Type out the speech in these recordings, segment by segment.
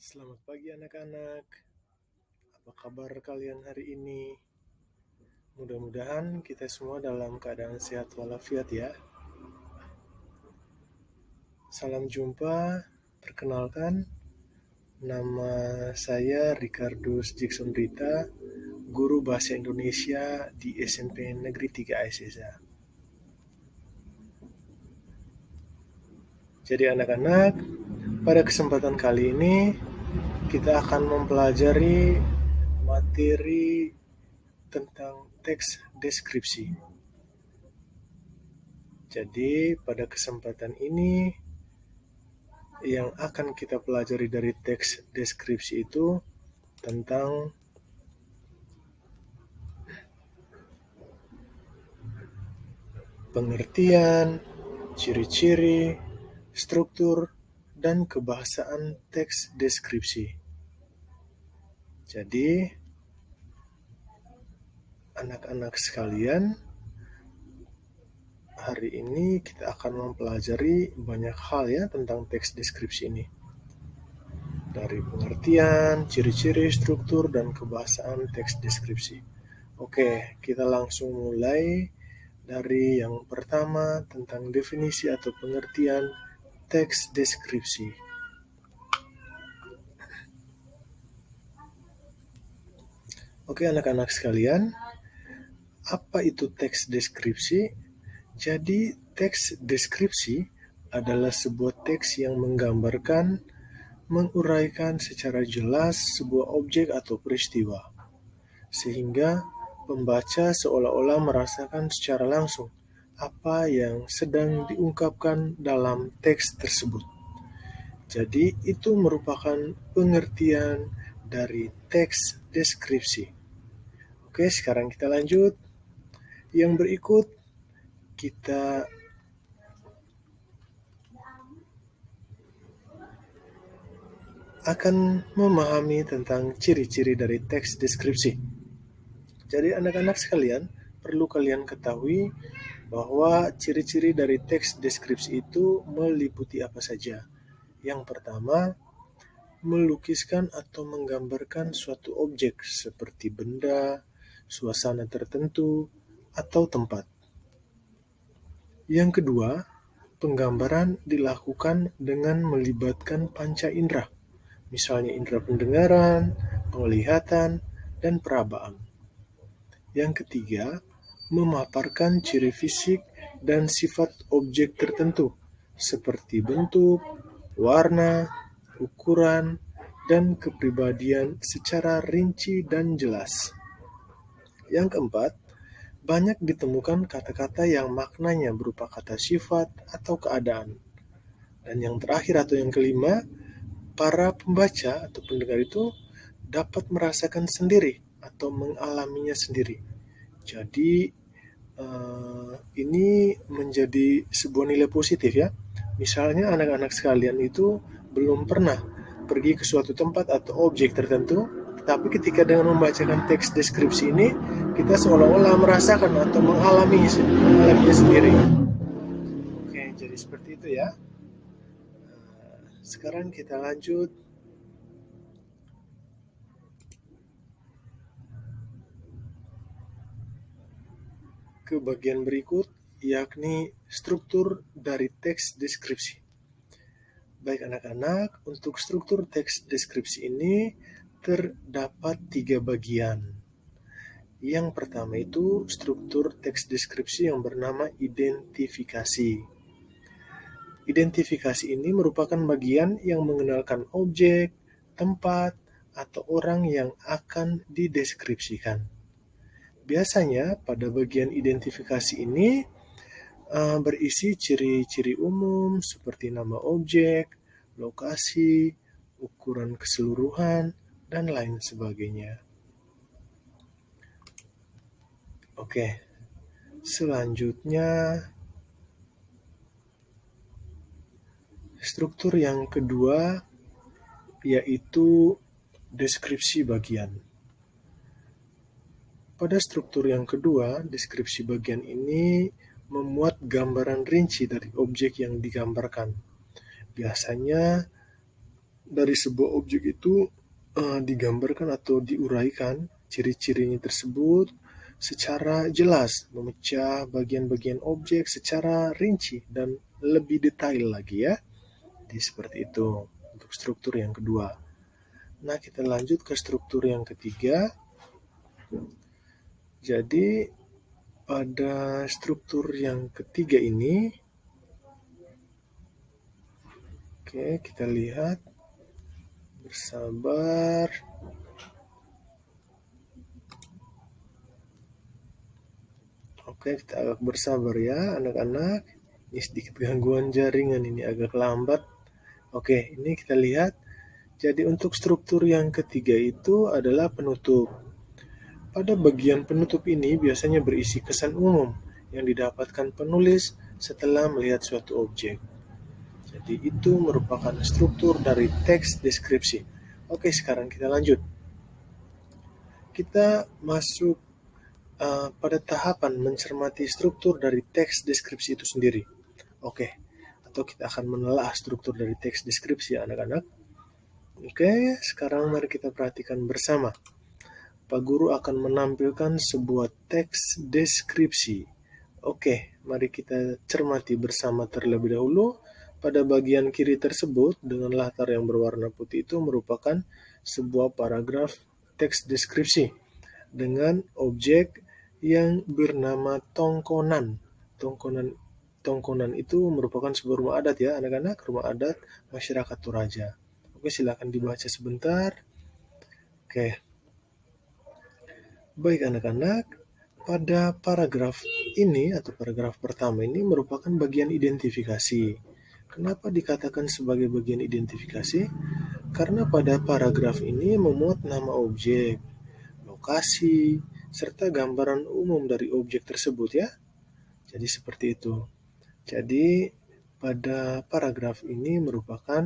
Selamat pagi anak-anak. Apa kabar kalian hari ini? Mudah-mudahan kita semua dalam keadaan sehat walafiat ya. Salam jumpa. Perkenalkan, nama saya Ricardus Jackson Rita, guru bahasa Indonesia di SMP Negeri 3 ASSA. Jadi anak-anak, pada kesempatan kali ini kita akan mempelajari materi tentang teks deskripsi. Jadi pada kesempatan ini yang akan kita pelajari dari teks deskripsi itu tentang pengertian, ciri-ciri, struktur, dan kebahasaan teks deskripsi. Jadi, anak-anak sekalian, hari ini kita akan mempelajari banyak hal ya tentang teks deskripsi ini. Dari pengertian, ciri-ciri, struktur, dan kebahasaan teks deskripsi. Oke, kita langsung mulai dari yang pertama tentang definisi atau pengertian teks deskripsi. Oke anak-anak sekalian, apa itu teks deskripsi? Jadi teks deskripsi adalah sebuah teks yang menggambarkan, menguraikan secara jelas sebuah objek atau peristiwa, sehingga pembaca seolah-olah merasakan secara langsung apa yang sedang diungkapkan dalam teks tersebut. Jadi itu merupakan pengertian dari teks deskripsi. Oke, sekarang kita lanjut. Yang berikut kita akan memahami tentang ciri-ciri dari teks deskripsi. Jadi anak-anak sekalian, perlu kalian ketahui bahwa ciri-ciri dari teks deskripsi itu meliputi apa saja. Yang pertama, melukiskan atau menggambarkan suatu objek seperti benda, suasana tertentu, atau tempat. Yang kedua, penggambaran dilakukan dengan melibatkan panca indera, misalnya indera pendengaran, penglihatan, dan perabaan. Yang ketiga, memaparkan ciri fisik dan sifat objek tertentu, seperti bentuk, warna, ukuran, dan kepribadian secara rinci dan jelas. Yang keempat, banyak ditemukan kata-kata yang maknanya berupa kata sifat atau keadaan. Dan yang terakhir atau yang kelima, para pembaca atau pendengar itu dapat merasakan sendiri atau mengalaminya sendiri. Jadi ini menjadi sebuah nilai positif ya. Misalnya anak-anak sekalian itu belum pernah pergi ke suatu tempat atau objek tertentu, tapi ketika dengan membacakan teks deskripsi ini, kita seolah-olah merasakan atau mengalaminya sendiri. Oke, jadi seperti itu ya. Sekarang kita lanjut ke bagian berikut, yakni struktur dari teks deskripsi. Baik anak-anak, untuk struktur teks deskripsi ini terdapat 3 bagian. Yang pertama itu struktur teks deskripsi yang bernama identifikasi. Identifikasi ini merupakan bagian yang mengenalkan objek, tempat, atau orang yang akan dideskripsikan. Biasanya pada bagian identifikasi ini berisi ciri-ciri umum seperti nama objek, lokasi, ukuran keseluruhan, dan lain sebagainya. Oke, selanjutnya struktur yang kedua yaitu deskripsi bagian. Pada struktur yang kedua, deskripsi bagian ini memuat gambaran rinci dari objek yang digambarkan. Biasanya dari sebuah objek itu digambarkan atau diuraikan ciri-cirinya tersebut secara jelas, memecah bagian-bagian objek secara rinci dan lebih detail lagi ya. Jadi seperti itu untuk struktur yang kedua. Nah, kita lanjut ke struktur yang ketiga. Jadi pada struktur yang ketiga ini, oke, kita lihat. Bersabar. Oke, kita agak bersabar ya anak-anak. Ini sedikit gangguan jaringan, ini agak lambat. Oke, ini kita lihat. Jadi untuk struktur yang ketiga itu adalah penutup. Pada bagian penutup ini biasanya berisi kesan umum yang didapatkan penulis setelah melihat suatu objek. Jadi itu merupakan struktur dari teks deskripsi. Oke, sekarang kita lanjut. Kita masuk pada tahapan mencermati struktur dari teks deskripsi itu sendiri. Oke, atau kita akan menelaah struktur dari teks deskripsi anak-anak. Oke, sekarang mari kita perhatikan bersama. Pak Guru akan menampilkan sebuah teks deskripsi. Oke, mari kita cermati bersama terlebih dahulu. Pada bagian kiri tersebut dengan latar yang berwarna putih itu merupakan sebuah paragraf teks deskripsi dengan objek yang bernama tongkonan. Tongkonan itu merupakan sebuah rumah adat ya anak-anak, rumah adat masyarakat Toraja. Oke, silakan dibaca sebentar. Oke. Baik anak-anak, pada paragraf ini atau paragraf pertama ini merupakan bagian identifikasi. Kenapa dikatakan sebagai bagian identifikasi? Karena pada paragraf ini memuat nama objek, lokasi, serta gambaran umum dari objek tersebut ya. Jadi seperti itu. Jadi pada paragraf ini merupakan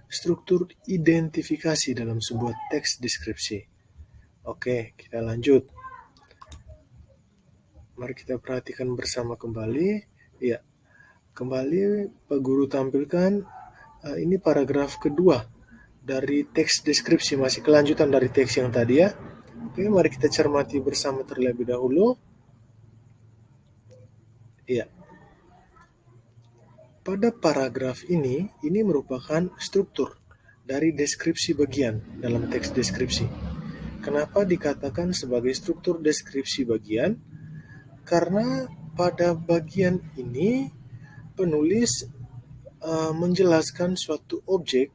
struktur identifikasi dalam sebuah teks deskripsi. Oke, kita lanjut. Mari kita perhatikan bersama kembali. Ya, kembali Pak Guru tampilkan ini paragraf kedua dari teks deskripsi, masih kelanjutan dari teks yang tadi ya. Oke, mari kita cermati bersama terlebih dahulu. Ya. Pada paragraf ini merupakan struktur dari deskripsi bagian dalam teks deskripsi. Kenapa dikatakan sebagai struktur deskripsi bagian? Karena pada bagian ini penulis menjelaskan suatu objek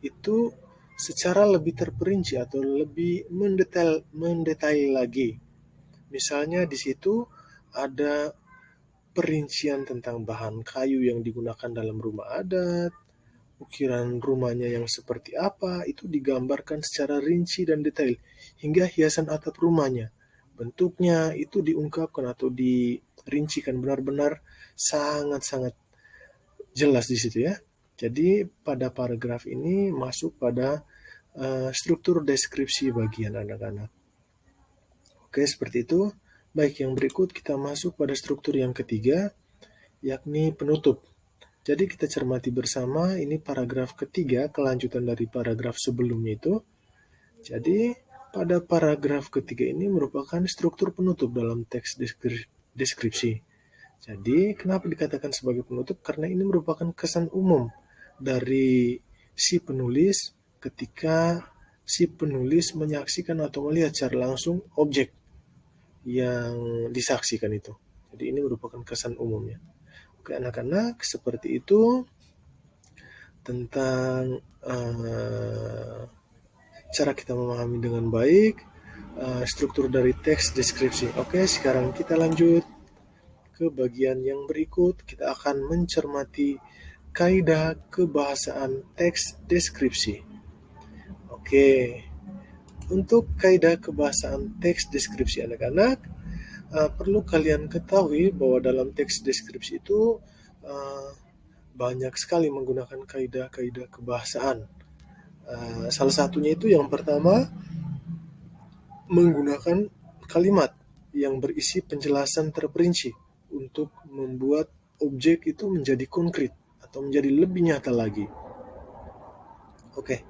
itu secara lebih terperinci atau lebih mendetail lagi. Misalnya di situ ada perincian tentang bahan kayu yang digunakan dalam rumah adat, ukiran rumahnya yang seperti apa, itu digambarkan secara rinci dan detail, hingga hiasan atap rumahnya. Bentuknya itu diungkapkan atau dirincikan benar-benar sangat-sangat jelas di situ ya. Jadi pada paragraf ini masuk pada struktur deskripsi bagian anak-anak. Oke, seperti itu. Baik, yang berikut kita masuk pada struktur yang ketiga, yakni penutup. Jadi kita cermati bersama, ini paragraf ketiga, kelanjutan dari paragraf sebelumnya itu. Jadi pada paragraf ketiga ini merupakan struktur penutup dalam teks deskripsi. Jadi kenapa dikatakan sebagai penutup? Karena ini merupakan kesan umum dari si penulis ketika si penulis menyaksikan atau melihat secara langsung objek yang disaksikan itu. Jadi ini merupakan kesan umumnya. Oke anak-anak, seperti itu tentang cara kita memahami dengan baik struktur dari teks deskripsi. Oke, sekarang kita lanjut ke bagian yang berikut. Kita akan mencermati kaidah kebahasaan teks deskripsi. Oke, untuk kaidah kebahasaan teks deskripsi anak-anak, perlu kalian ketahui bahwa dalam teks deskripsi itu banyak sekali menggunakan kaidah-kaidah kebahasaan. Salah satunya itu yang pertama, menggunakan kalimat yang berisi penjelasan terperinci untuk membuat objek itu menjadi konkret atau menjadi lebih nyata lagi. Oke,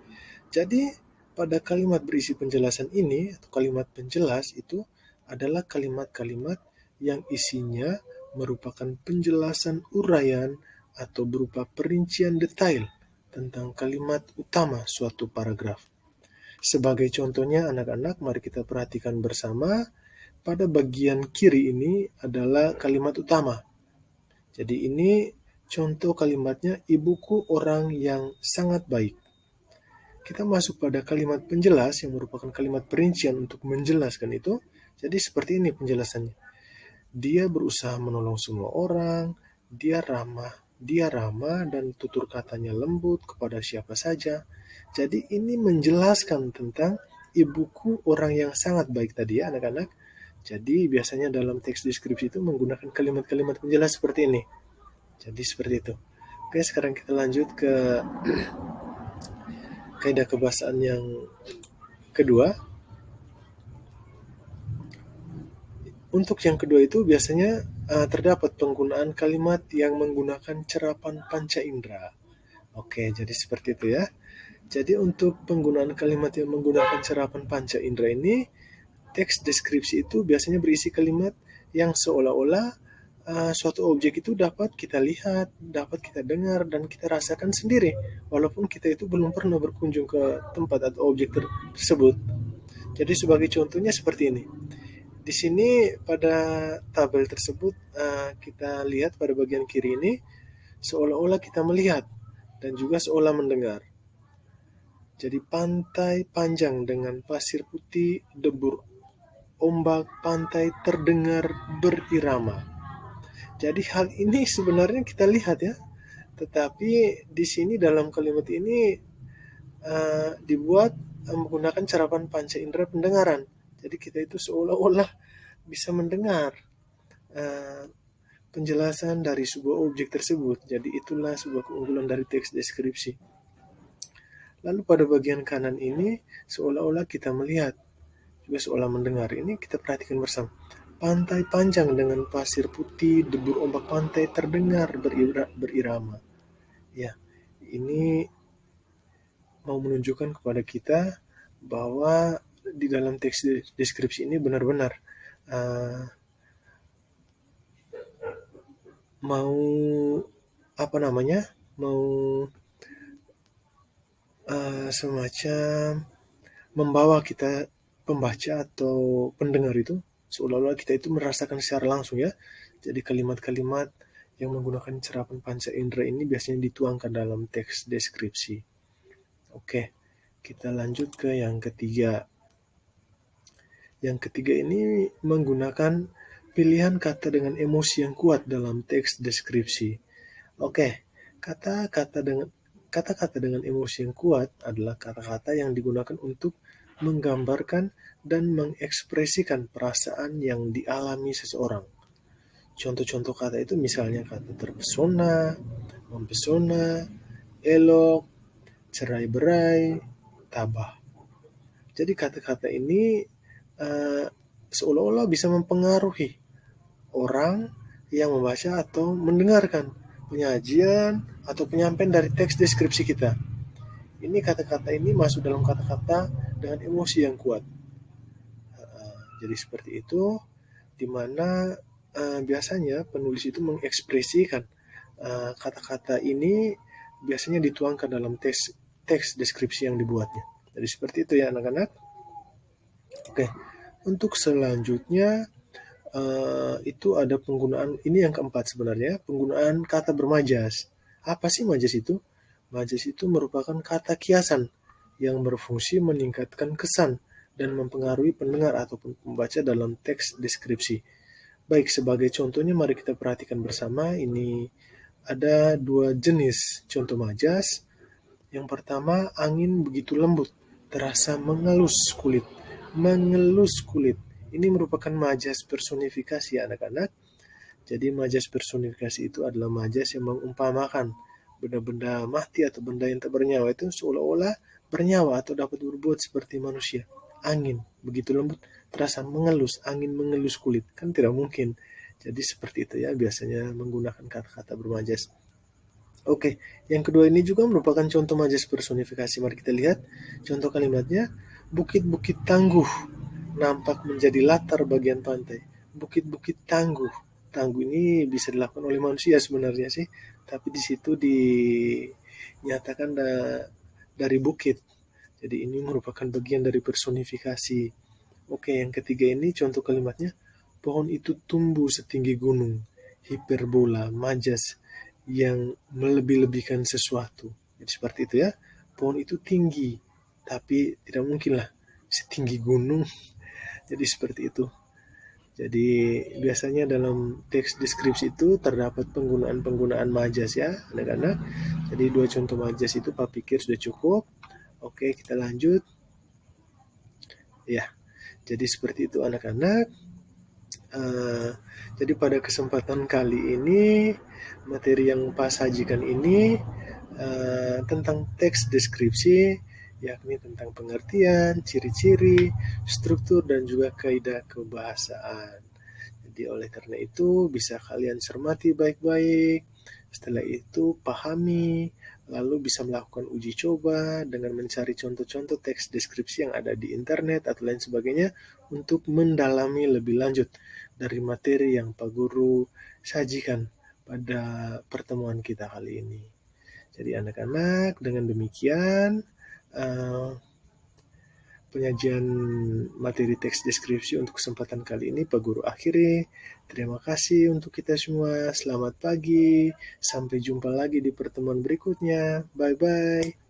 Jadi pada kalimat berisi penjelasan ini atau kalimat penjelas itu adalah kalimat-kalimat yang isinya merupakan penjelasan uraian atau berupa perincian detail tentang kalimat utama suatu paragraf. Sebagai contohnya anak-anak, mari kita perhatikan bersama. Pada bagian kiri ini adalah kalimat utama. Jadi ini contoh kalimatnya, ibuku orang yang sangat baik. Kita masuk pada kalimat penjelas yang merupakan kalimat perincian untuk menjelaskan itu. Jadi seperti ini penjelasannya. Dia berusaha menolong semua orang, dia ramah dan tutur katanya lembut kepada siapa saja. Jadi ini menjelaskan tentang ibuku orang yang sangat baik tadi ya anak-anak. Jadi biasanya dalam teks deskripsi itu menggunakan kalimat-kalimat penjelas seperti ini. Jadi seperti itu. Oke, sekarang kita lanjut ke kaidah kebahasaan yang kedua. Untuk yang kedua itu biasanya terdapat penggunaan kalimat yang menggunakan cerapan panca indera. Oke, jadi seperti itu ya. Jadi untuk penggunaan kalimat yang menggunakan cerapan panca indera ini, teks deskripsi itu biasanya berisi kalimat yang seolah-olah suatu objek itu dapat kita lihat, dapat kita dengar, dan kita rasakan sendiri. Walaupun kita itu belum pernah berkunjung ke tempat atau objek tersebut. Jadi sebagai contohnya seperti ini. Di sini pada tabel tersebut kita lihat pada bagian kiri ini seolah-olah kita melihat dan juga seolah mendengar. Jadi pantai panjang dengan pasir putih, debur ombak pantai terdengar berirama. Jadi hal ini sebenarnya kita lihat ya, tetapi di sini dalam kalimat ini dibuat menggunakan cerapan panca indera pendengaran. Jadi kita itu seolah-olah bisa mendengar penjelasan dari sebuah objek tersebut. Jadi itulah sebuah keunggulan dari teks deskripsi. Lalu pada bagian kanan ini seolah-olah kita melihat, juga seolah mendengar. Ini kita perhatikan bersama. Pantai panjang dengan pasir putih, debur ombak pantai terdengar berirama. Ya, ini mau menunjukkan kepada kita bahwa di dalam teks deskripsi ini benar-benar mau semacam membawa kita pembaca atau pendengar itu seolah-olah kita itu merasakan secara langsung ya. Jadi kalimat-kalimat yang menggunakan cerapan panca indera ini biasanya dituangkan dalam teks deskripsi. Oke, kita lanjut ke yang ketiga. Yang ketiga ini menggunakan pilihan kata dengan emosi yang kuat dalam teks deskripsi. Oke, kata-kata dengan emosi yang kuat adalah kata-kata yang digunakan untuk menggambarkan dan mengekspresikan perasaan yang dialami seseorang. Contoh-contoh kata itu misalnya kata terpesona, mempesona, elok, cerai-berai, tabah. Jadi kata-kata ini seolah-olah bisa mempengaruhi orang yang membaca atau mendengarkan penyajian atau penyampaian dari teks deskripsi kita. Ini kata-kata ini masuk dalam kata-kata dengan emosi yang kuat. Jadi seperti itu, di mana biasanya penulis itu mengekspresikan kata-kata ini biasanya dituangkan dalam teks deskripsi yang dibuatnya. Jadi seperti itu ya anak-anak. Oke, untuk selanjutnya itu ada penggunaan, ini yang keempat sebenarnya, penggunaan kata bermajas. Apa sih majas itu? Majas itu merupakan kata kiasan yang berfungsi meningkatkan kesan dan mempengaruhi pendengar ataupun pembaca dalam teks deskripsi. Baik, sebagai contohnya mari kita perhatikan bersama. Ini ada dua jenis contoh majas. Yang pertama, angin begitu lembut, terasa mengelus kulit. Mengelus kulit. Ini merupakan majas personifikasi anak-anak. Jadi majas personifikasi itu adalah majas yang mengumpamakan benda-benda mati atau benda yang tak bernyawa itu seolah-olah bernyawa atau dapat berbuat seperti manusia. Angin begitu lembut terasa mengelus, angin mengelus kulit. Kan tidak mungkin. Jadi seperti itu ya biasanya menggunakan kata-kata bermajas. Oke, yang kedua ini juga merupakan contoh majas personifikasi. Mari kita lihat contoh kalimatnya. Bukit-bukit tangguh nampak menjadi latar bagian pantai. Bukit-bukit tangguh. Tangguh ini bisa dilakukan oleh manusia sebenarnya sih, tapi di situ dinyatakan dari bukit. Jadi ini merupakan bagian dari personifikasi. Oke, yang ketiga ini contoh kalimatnya. Pohon itu tumbuh setinggi gunung. Hiperbola, majas yang melebih-lebihkan sesuatu. Jadi seperti itu ya. Pohon itu tinggi, tapi tidak mungkinlah setinggi gunung. Jadi seperti itu. Jadi biasanya dalam teks deskripsi itu terdapat penggunaan-penggunaan majas ya, anak-anak. Jadi dua contoh majas itu Pak pikir sudah cukup. Oke, kita lanjut. Ya, jadi seperti itu anak-anak. Uh, jadi pada kesempatan kali ini materi yang Pak sajikan ini tentang teks deskripsi, yakni tentang pengertian, ciri-ciri, struktur dan juga kaidah kebahasaan. Jadi oleh karena itu bisa kalian cermati baik-baik. Setelah itu pahami, lalu bisa melakukan uji coba dengan mencari contoh-contoh teks deskripsi yang ada di internet atau lain sebagainya untuk mendalami lebih lanjut dari materi yang Pak Guru sajikan pada pertemuan kita kali ini. Jadi anak-anak, dengan demikian penyajian materi teks deskripsi untuk kesempatan kali ini Pak Guru akhiri. Terima kasih untuk kita semua. Selamat pagi. Sampai jumpa lagi di pertemuan berikutnya. Bye-bye.